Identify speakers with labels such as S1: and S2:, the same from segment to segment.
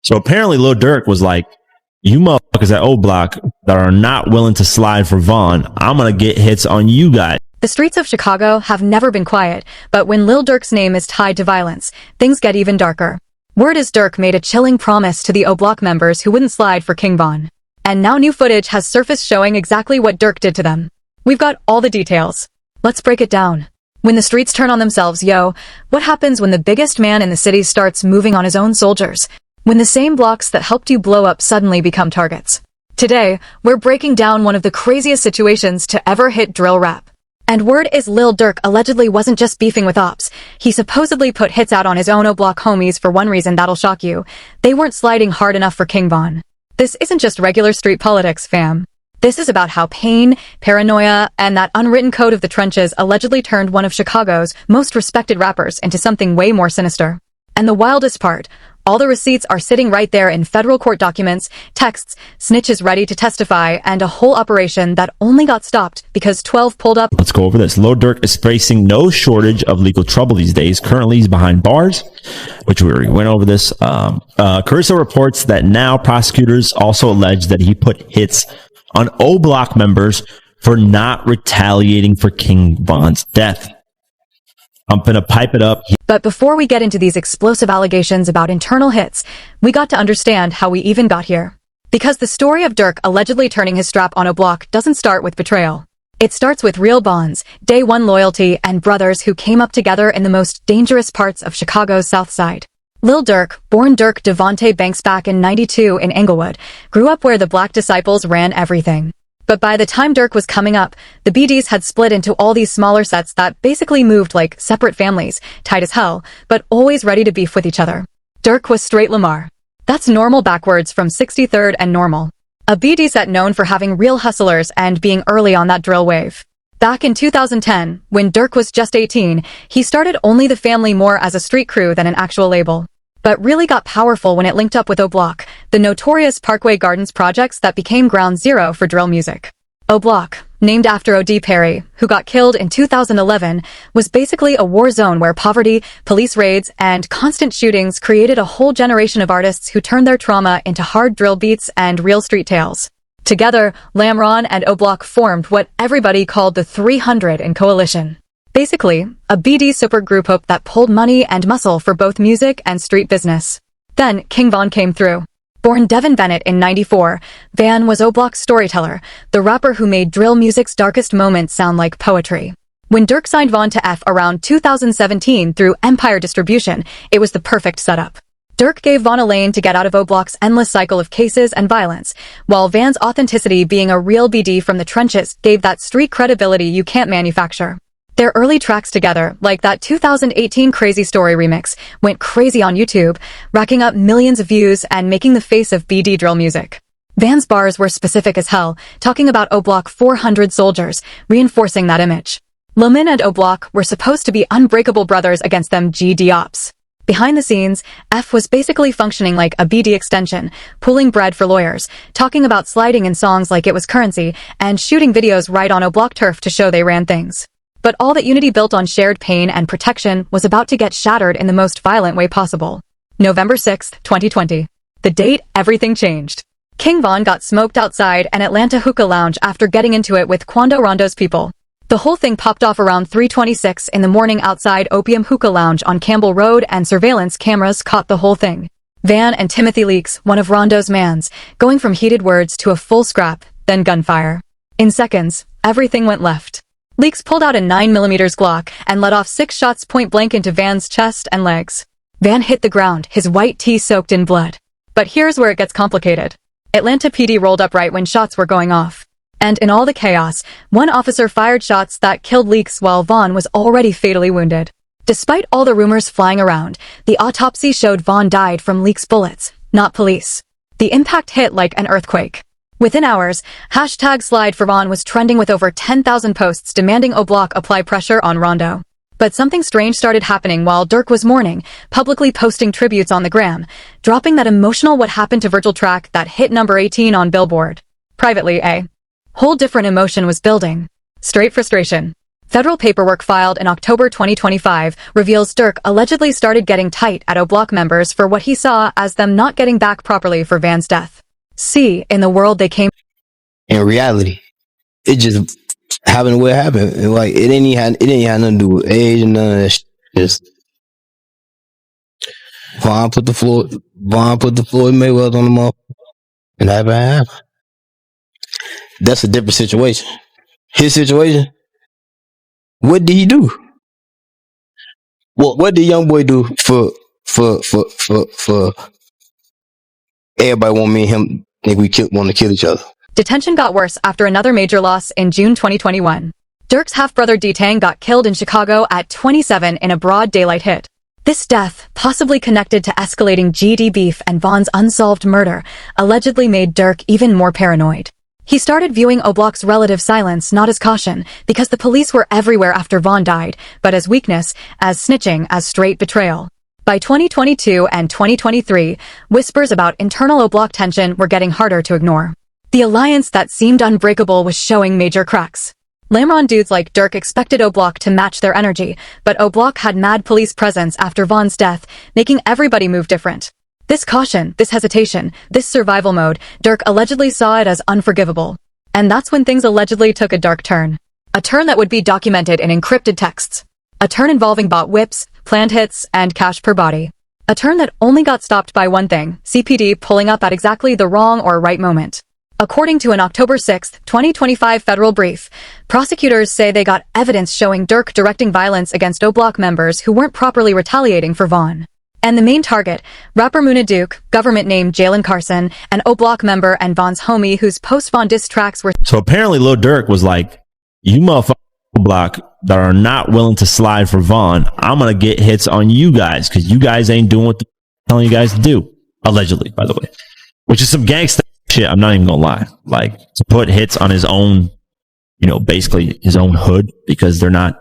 S1: So apparently Lil Durk was like, you motherfuckers at O Block that are not willing to slide for Vaughn, I'm going to get hits on you guys.
S2: The streets of Chicago have never been quiet, but when Lil Durk's name is tied to violence, things get even darker. Word is Durk made a chilling promise to the O Block members who wouldn't slide for King Von. And now new footage has surfaced showing exactly what Durk did to them. We've got all the details. Let's break it down. When the streets turn on themselves, what happens when the biggest man in the city starts moving on his own soldiers? When the same blocks that helped you blow up suddenly become targets. Today, we're breaking down one of the craziest situations to ever hit drill rap. And word is Lil Durk allegedly wasn't just beefing with ops. He supposedly put hits out on his own O Block homies for one reason that'll shock you. They weren't sliding hard enough for King Von. This isn't just regular street politics, fam. This is about how pain, paranoia, and that unwritten code of the trenches allegedly turned one of Chicago's most respected rappers into something way more sinister. And the wildest part, all the receipts are sitting right there in federal court documents, texts, snitches ready to testify, and a whole operation that only got stopped because 12 pulled up.
S1: Let's go over this. Lil Durk is facing no shortage of legal trouble these days. Currently, he's behind bars, which we already went over this. Carissa reports that now prosecutors also allege that he put hits on O Block members for not retaliating for King Von's death. I'm gonna pipe it up.
S2: But before we get into these explosive allegations about internal hits, we got to understand how we even got here. Because the story of Durk allegedly turning his strap on O Block doesn't start with betrayal. It starts with real bonds, day one loyalty, and brothers who came up together in the most dangerous parts of Chicago's South Side. Lil Durk, born Durk Devontae Banks back in '92 in Englewood, grew up where the Black Disciples ran everything. But by the time Durk was coming up, the BDs had split into all these smaller sets that basically moved like separate families, tight as hell, but always ready to beef with each other. Durk was straight Lamar. That's normal backwards from 63rd and Normal. A BD set known for having real hustlers and being early on that drill wave. Back in 2010, when Durk was just 18, he started Only the Family more as a street crew than an actual label. But really got powerful when it linked up with O Block, the notorious Parkway Gardens projects that became ground zero for drill music. O Block, named after O.D. Perry, who got killed in 2011, was basically a war zone where poverty, police raids, and constant shootings created a whole generation of artists who turned their trauma into hard drill beats and real street tales. Together, Lamron and O Block formed what everybody called the 300 in coalition. Basically, a BD supergroup that pulled money and muscle for both music and street business. Then, King Von came through. Born Devin Bennett in '94, Van was O Block's storyteller, the rapper who made drill music's darkest moments sound like poetry. When Durk signed Von to F around 2017 through Empire Distribution, it was the perfect setup. Durk gave Von a lane to get out of O Block's endless cycle of cases and violence, while Van's authenticity being a real BD from the trenches gave that street credibility you can't manufacture. Their early tracks together, like that 2018 Crazy Story remix, went crazy on YouTube, racking up millions of views and making the face of BD drill music. Van's bars were specific as hell, talking about O Block 400 soldiers, reinforcing that image. Lil Min and O Block were supposed to be unbreakable brothers against them GD ops. Behind the scenes, F was basically functioning like a BD extension, pulling bread for lawyers, talking about sliding in songs like it was currency, and shooting videos right on O Block turf to show they ran things. But all that unity built on shared pain and protection was about to get shattered in the most violent way possible. November 6, 2020. The date everything changed. King Von got smoked outside an Atlanta hookah lounge after getting into it with Quando Rondo's people. The whole thing popped off around 3:26 in the morning outside Opium Hookah Lounge on Campbell Road, and surveillance cameras caught the whole thing. Van and Timothy Leaks, one of Rondo's mans, going from heated words to a full scrap, then gunfire. In seconds, everything went left. Leaks pulled out a 9mm Glock and let off 6 shots point blank into Van's chest and legs. Van hit the ground, his white tee soaked in blood. But here's where it gets complicated. Atlanta PD rolled up right when shots were going off. And in all the chaos, one officer fired shots that killed Leaks while Von was already fatally wounded. Despite all the rumors flying around, the autopsy showed Von died from Leaks' bullets, not police. The impact hit like an earthquake. Within hours, #SlideForVon was trending with over 10,000 posts demanding O Block apply pressure on Rondo. But something strange started happening while Durk was mourning, publicly posting tributes on the gram, dropping that emotional What Happened to Virgil track that hit number 18 on Billboard. Privately, a whole different emotion was building. Straight frustration. Federal paperwork filed in October 2025 reveals Durk allegedly started getting tight at O Block members for what he saw as them not getting back properly for Van's death. See, in the world they came.
S3: In reality, it just happened the way it happened. And like it ain't have nothing to do with age and none of that shit. Just Vaughn put the Floyd Mayweather on the motherfucker, and that happened. That's a different situation. His situation. What did he do? What did young boy do for everybody want me and him think we want to kill each other?
S2: Detention got worse after another major loss in June 2021. Durk's half-brother D-Tang got killed in Chicago at 27 in a broad daylight hit. This death, possibly connected to escalating GD beef and Vaughn's unsolved murder, allegedly made Durk even more paranoid. He started viewing O Block's relative silence not as caution, because the police were everywhere after Vaughn died, but as weakness, as snitching, as straight betrayal. By 2022 and 2023, whispers about internal O Block tension were getting harder to ignore. The alliance that seemed unbreakable was showing major cracks. Lamron dudes like Durk expected O Block to match their energy, but O Block had mad police presence after Vaughn's death, making everybody move different. This caution, this hesitation, this survival mode, Durk allegedly saw it as unforgivable. And that's when things allegedly took a dark turn. A turn that would be documented in encrypted texts. A turn involving bought whips, planned hits, and cash per body. A turn that only got stopped by one thing, CPD pulling up at exactly the wrong or right moment. According to an October 6, 2025 federal brief, prosecutors say they got evidence showing Durk directing violence against O Block members who weren't properly retaliating for Vaughn. And the main target, rapper Muna Duke, government name Jalen Carson, an O Block member and Vaughn's homie whose post-Vaughn diss tracks were...
S1: So apparently Lil Durk was like, you motherfuckers O Block that are not willing to slide for Vaughn, I'm going to get hits on you guys because you guys ain't doing what I'm telling you guys to do. Allegedly, by the way. Which is some gangsta shit, I'm not even going to lie. Like, to put hits on his own, basically his own hood because they're not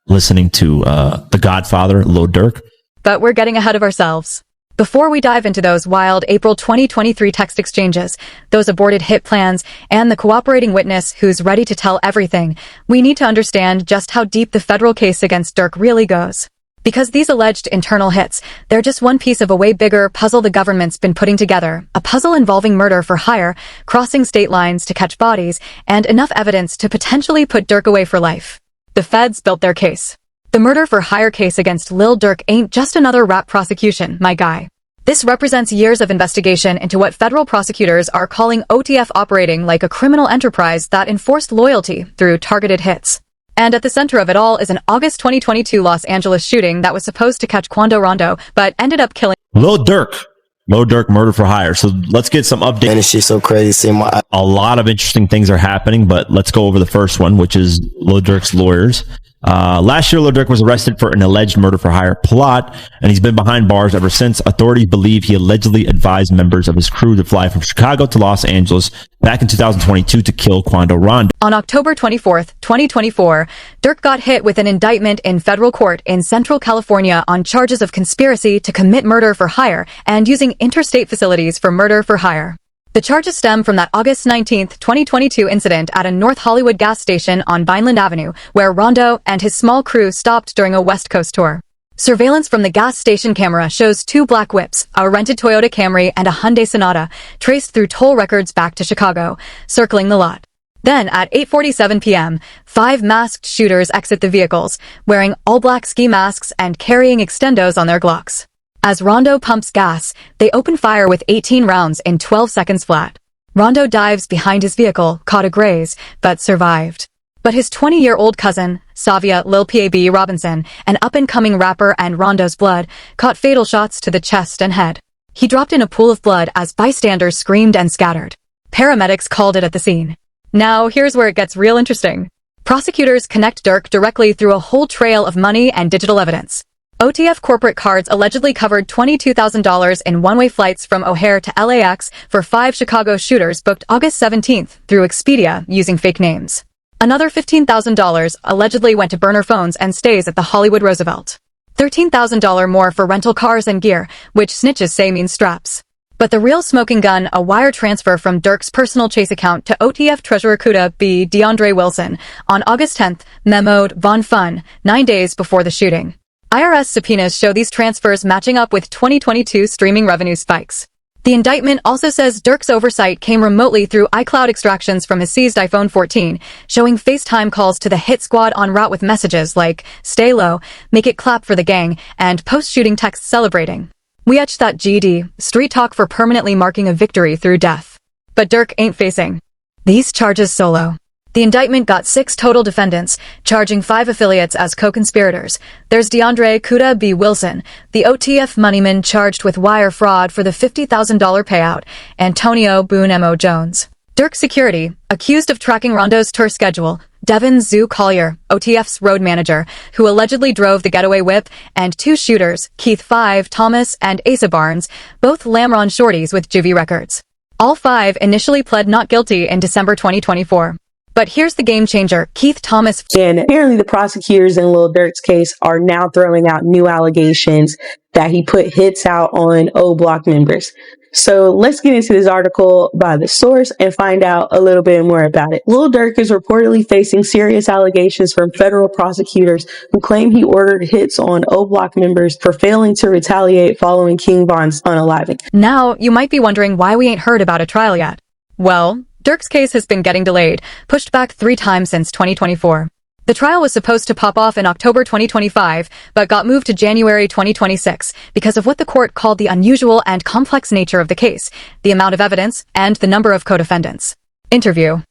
S1: listening to the Godfather, Lil Durk.
S2: But we're getting ahead of ourselves. Before we dive into those wild April 2023 text exchanges, those aborted hit plans, and the cooperating witness who's ready to tell everything, we need to understand just how deep the federal case against Durk really goes. Because these alleged internal hits, they're just one piece of a way bigger puzzle the government's been putting together, a puzzle involving murder for hire, crossing state lines to catch bodies, and enough evidence to potentially put Durk away for life. The feds built their case. The murder for hire case against Lil Durk ain't just another rap prosecution, my guy. This represents years of investigation into what federal prosecutors are calling OTF operating like a criminal enterprise that enforced loyalty through targeted hits. And at the center of it all is an August 2022 Los Angeles shooting that was supposed to catch Quando Rondo, but ended up killing
S1: Lil Durk. Lil Durk murder for hire. So let's get some updates.
S3: And this shit's so crazy.
S1: A lot of interesting things are happening, but let's go over the first one, which is Lil Durk's lawyers. Last year, Lil Durk was arrested for an alleged murder for hire plot, and he's been behind bars ever since. Authorities believe he allegedly advised members of his crew to fly from Chicago to Los Angeles back in 2022 to kill Quando Rondo.
S2: On October 24, 2024, Durk got hit with an indictment in federal court in Central California on charges of conspiracy to commit murder for hire and using interstate facilities for murder for hire. The charges stem from that August 19, 2022 incident at a North Hollywood gas station on Vineland Avenue, where Rondo and his small crew stopped during a West Coast tour. Surveillance from the gas station camera shows two black whips, a rented Toyota Camry and a Hyundai Sonata, traced through toll records back to Chicago, circling the lot. Then, at 8:47 p.m., 5 masked shooters exit the vehicles, wearing all-black ski masks and carrying extendos on their Glocks. As Rondo pumps gas, they open fire with 18 rounds in 12 seconds flat. Rondo dives behind his vehicle, caught a graze, but survived. But his 20-year-old cousin, Savia Lil Pab Robinson, an up-and-coming rapper and Rondo's blood, caught fatal shots to the chest and head. He dropped in a pool of blood as bystanders screamed and scattered. Paramedics called it at the scene. Now, here's where it gets real interesting. Prosecutors connect Durk directly through a whole trail of money and digital evidence. OTF corporate cards allegedly covered $22,000 in one-way flights from O'Hare to LAX for 5 Chicago shooters booked August 17th through Expedia using fake names. Another $15,000 allegedly went to burner phones and stays at the Hollywood Roosevelt. $13,000 more for rental cars and gear, which snitches say means straps. But But the real smoking gun, a wire transfer from Durk's personal Chase account to OTF Treasurer Kuda B. DeAndre Wilson on August 10th, memoed Von Fun, 9 days before the shooting. IRS subpoenas show these transfers matching up with 2022 streaming revenue spikes. The indictment also says Durk's oversight came remotely through iCloud extractions from his seized iPhone 14, showing FaceTime calls to the hit squad en route with messages like, "Stay low, make it clap for the gang," and post-shooting texts celebrating. "We etched that GD, street talk for permanently marking a victory through death." But Durk ain't facing these charges solo. The indictment got 6 total defendants, charging 5 affiliates as co-conspirators. There's DeAndre Kuda B. Wilson, the OTF moneyman charged with wire fraud for the $50,000 payout, Antonio Boone M.O. Jones. Durk Security, accused of tracking Rondo's tour schedule, Devin Zoo Collier, OTF's road manager, who allegedly drove the getaway whip, and 2 shooters, Keith 5, Thomas, and Asa Barnes, both Lamron shorties with Juvie records. All 5 initially pled not guilty in December 2024. But here's the game changer. Keith Thomas.
S4: And apparently the prosecutors in Lil Durk's case are now throwing out new allegations that he put hits out on O Block members. So let's get into this article by The Source and find out a little bit more about it. Lil Durk is reportedly facing serious allegations from federal prosecutors who claim he ordered hits on O Block members for failing to retaliate following King Von's unaliving.
S2: Now, you might be wondering why we ain't heard about a trial yet. Well, Durk's case has been getting delayed, pushed back 3 times since 2024. The trial was supposed to pop off in October 2025, but got moved to January 2026 because of what the court called the unusual and complex nature of the case, the amount of evidence, and the number of co-defendants. Interview.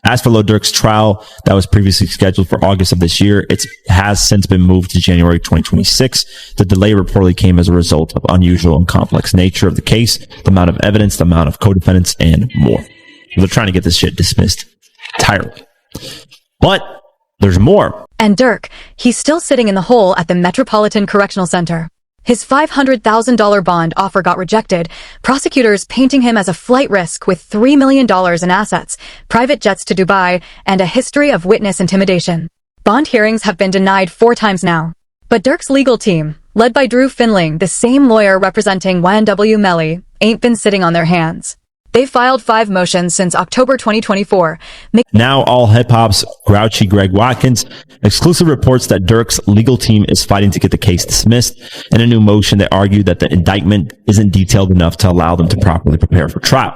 S1: As for Lil Durk's trial that was previously scheduled for August of this year, it has since been moved to January 2026. The delay reportedly came as a result of unusual and complex nature of the case, the amount of evidence, the amount of co-defendants, and more. They're trying to get this shit dismissed entirely. But there's more.
S2: And Durk, he's still sitting in the hole at the Metropolitan Correctional Center. His $500,000 bond offer got rejected, prosecutors painting him as a flight risk with $3 million in assets, private jets to Dubai, and a history of witness intimidation. Bond hearings have been denied 4 times now. But Durk's legal team, led by Drew Finling, the same lawyer representing YNW Melly, ain't been sitting on their hands. They've filed 5 motions since October 2024.
S1: Now all hip-hop's grouchy Greg Watkins exclusive reports that Durk's legal team is fighting to get the case dismissed. In a new motion, they argue that the indictment isn't detailed enough to allow them to properly prepare for trial.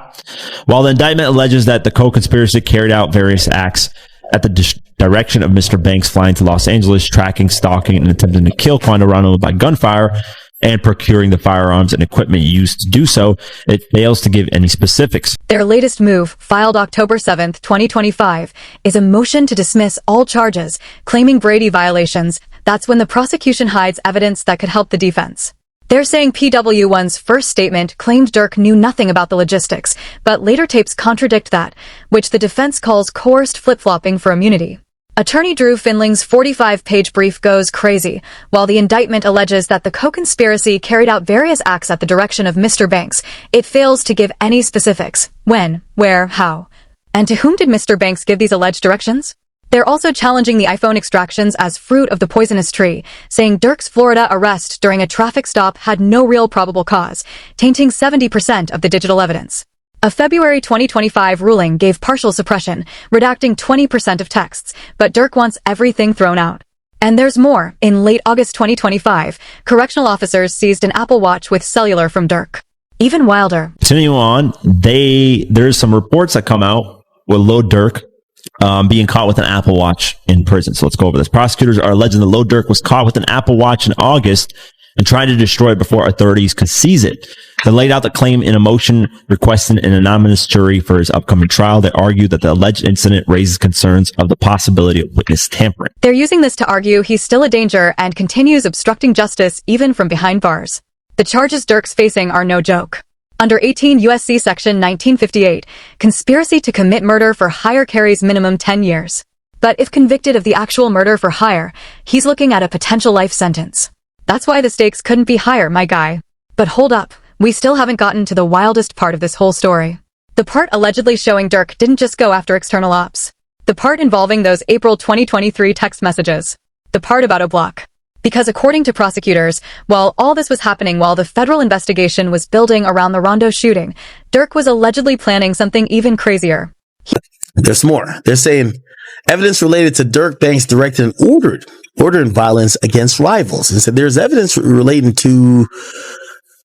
S1: While the indictment alleges that the co-conspiracy carried out various acts at the direction of Mr. Banks flying to Los Angeles, tracking, stalking, and attempting to kill Quando Rondo by gunfire, and procuring the firearms and equipment used to do so, it fails to give any specifics.
S2: Their latest move, filed October 7, 2025, is a motion to dismiss all charges, claiming Brady violations. That's when the prosecution hides evidence that could help the defense. They're saying PW1's first statement claimed Durk knew nothing about the logistics, but later tapes contradict that, which the defense calls coerced flip-flopping for immunity. Attorney Drew Finling's 45-page brief goes crazy, while the indictment alleges that the co-conspiracy carried out various acts at the direction of Mr. Banks. It fails to give any specifics. When, where, how. And to whom did Mr. Banks give these alleged directions? They're also challenging the iPhone extractions as fruit of the poisonous tree, saying Durk's Florida arrest during a traffic stop had no real probable cause, tainting 70% of the digital evidence. A February 2025 ruling gave partial suppression, redacting 20% of texts, but Durk wants everything thrown out. And there's more. In late August 2025, correctional officers seized an Apple Watch with cellular from Durk. Even wilder.
S1: Continuing on, there's some reports that come out with Lil Durk being caught with an Apple Watch in prison. So let's go over this. Prosecutors are alleging that Lil Durk was caught with an Apple Watch in August and tried to destroy it before authorities could seize it. They laid out the claim in a motion requesting an anonymous jury for his upcoming trial. They argue that the alleged incident raises concerns of the possibility of witness tampering.
S2: They're using this to argue he's still a danger and continues obstructing justice even from behind bars. The charges Durk's facing are no joke. Under 18 U.S.C. Section 1958, conspiracy to commit murder for hire carries minimum 10 years. But if convicted of the actual murder for hire, he's looking at a potential life sentence. That's why the stakes couldn't be higher, my guy. But hold up, we still haven't gotten to the wildest part of this whole story. The part allegedly showing Durk didn't just go after external ops. The part involving those April 2023 text messages. The part about a block. Because according to prosecutors, while all this was happening while the federal investigation was building around the Rondo shooting, Durk was allegedly planning something even crazier.
S3: There's more. They're saying evidence related to Durk Banks directed and ordered violence against rivals. And said there's evidence relating to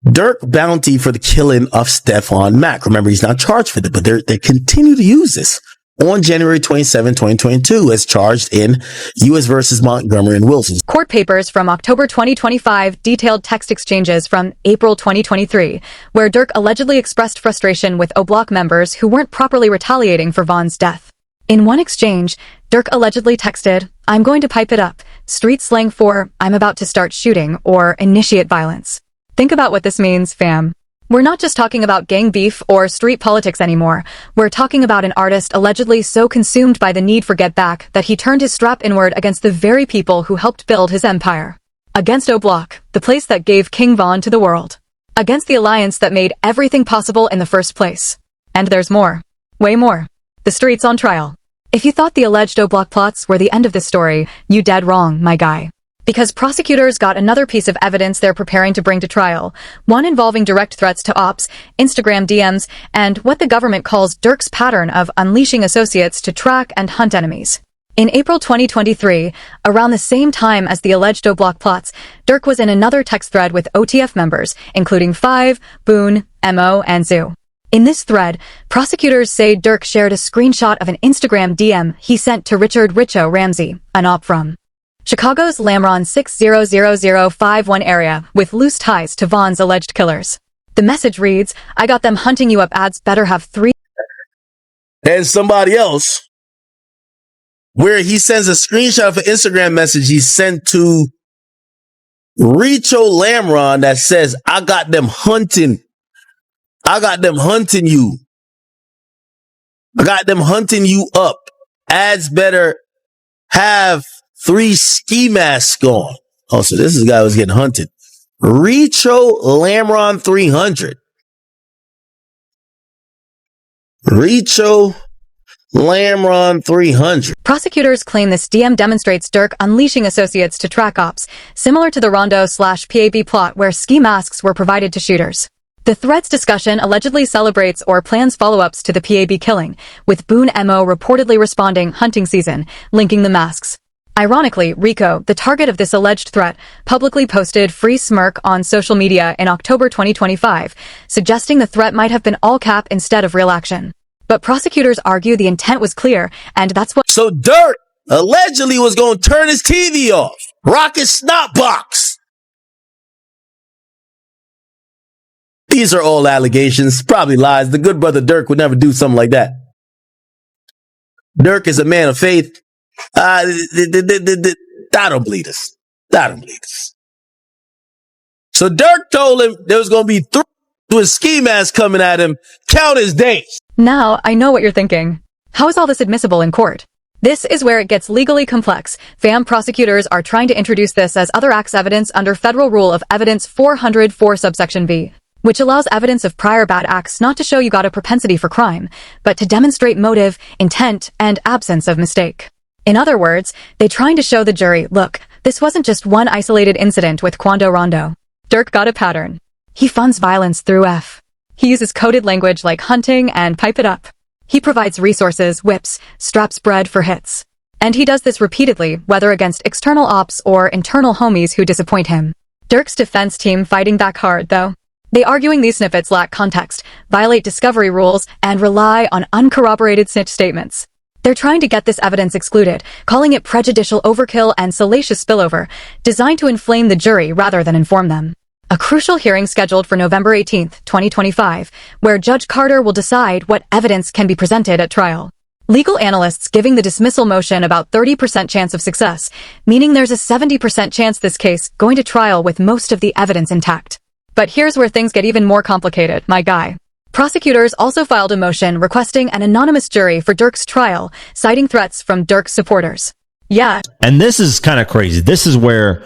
S3: Durk bounty for the killing of Stephon Mack. Remember, he's not charged for that, but they continue to use this. On January 27, 2022, as charged in U.S. versus Montgomery and Wilson.
S2: Court papers from October 2025 detailed text exchanges from April 2023, where Durk allegedly expressed frustration with O-Block members who weren't properly retaliating for Vaughn's death. In one exchange, Durk allegedly texted, "I'm going to pipe it up," street slang for "I'm about to start shooting" or initiate violence. Think about what this means, fam. We're not just talking about gang beef or street politics anymore. We're talking about an artist allegedly so consumed by the need for get back that he turned his strap inward against the very people who helped build his empire. Against O-Block, the place that gave King Von to the world. Against the alliance that made everything possible in the first place. And there's more. Way more. The street's on trial. If you thought the alleged O-Block plots were the end of this story, you dead wrong, my guy. Because prosecutors got another piece of evidence they're preparing to bring to trial, one involving direct threats to ops, Instagram DMs, and what the government calls Durk's pattern of unleashing associates to track and hunt enemies. In April 2023, around the same time as the alleged O-Block plots, Durk was in another text thread with OTF members, including Five, Boone, Mo, and Zoo. In this thread, prosecutors say Durk shared a screenshot of an Instagram DM he sent to Richard Richo Ramsey, an op from Chicago's Lamron 600051 area with loose ties to Vaughn's alleged killers. The message reads, "I got them hunting you up, ads better have 3."
S3: And somebody else, where he sends a screenshot of an Instagram message he sent to Richo Lamron that says, "I got them hunting. I got them hunting you. I got them hunting you up. Ads better have 3 ski masks on." Oh, so this is the guy who was getting hunted. Richo Lamron 300. Richo Lamron 300.
S2: Prosecutors claim this DM demonstrates Durk unleashing associates to track ops, similar to the Rondo/PAB plot where ski masks were provided to shooters. The thread's discussion allegedly celebrates or plans follow-ups to the PAB killing, with Boone Mo reportedly responding hunting season, linking the masks. Ironically, Rico, the target of this alleged threat, publicly posted free smirk on social media in October 2025, suggesting the threat might have been all cap instead of real action. But prosecutors argue the intent was clear, and that's what—
S3: So Durk allegedly was going to turn his TV off, rock his snot box. These are all allegations, probably lies. The good brother Durk would never do something like that. Durk is a man of faith. I don't believe this. I don't believe this. So Durk told him there was going to be 3 with ski masks coming at him. Count his days.
S2: Now, I know what you're thinking. How is all this admissible in court? This is where it gets legally complex. Fam, prosecutors are trying to introduce this as other acts evidence under Federal Rule of Evidence 404 subsection B, which allows evidence of prior bad acts not to show you got a propensity for crime, but to demonstrate motive, intent, and absence of mistake. In other words, they're trying to show the jury, look, this wasn't just one isolated incident with Quando Rondo. Durk got a pattern. He funds violence through F. He uses coded language like hunting and pipe it up. He provides resources, whips, straps bread for hits. And he does this repeatedly, whether against external ops or internal homies who disappoint him. Durk's defense team fighting back hard, though. They arguing these snippets lack context, violate discovery rules, and rely on uncorroborated snitch statements. They're trying to get this evidence excluded, calling it prejudicial overkill and salacious spillover, designed to inflame the jury rather than inform them. A crucial hearing scheduled for November 18, 2025, where Judge Carter will decide what evidence can be presented at trial. Legal analysts giving the dismissal motion about 30% chance of success, meaning there's a 70% chance this case going to trial with most of the evidence intact. But here's where things get even more complicated, my guy. Prosecutors also filed a motion requesting an anonymous jury for Durk's trial, citing threats from Durk's supporters. Yeah.
S1: And this is kind of crazy. This is where,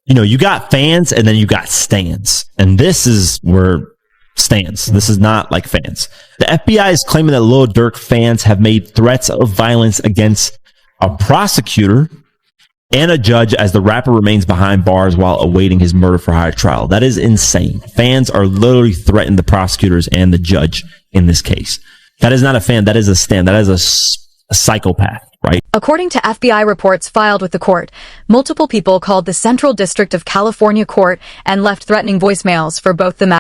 S1: you got fans and then you got stans. And this is where stans. This is not like fans. The FBI is claiming that Lil Durk fans have made threats of violence against a prosecutor and a judge as the rapper remains behind bars while awaiting his murder for hire trial. That is insane. Fans are literally threatening the prosecutors and the judge in this case. That is not a fan. That is a stan. That is a psychopath, right?
S2: According to FBI reports filed with the court, multiple people called the Central District of California Court and left threatening voicemails for both the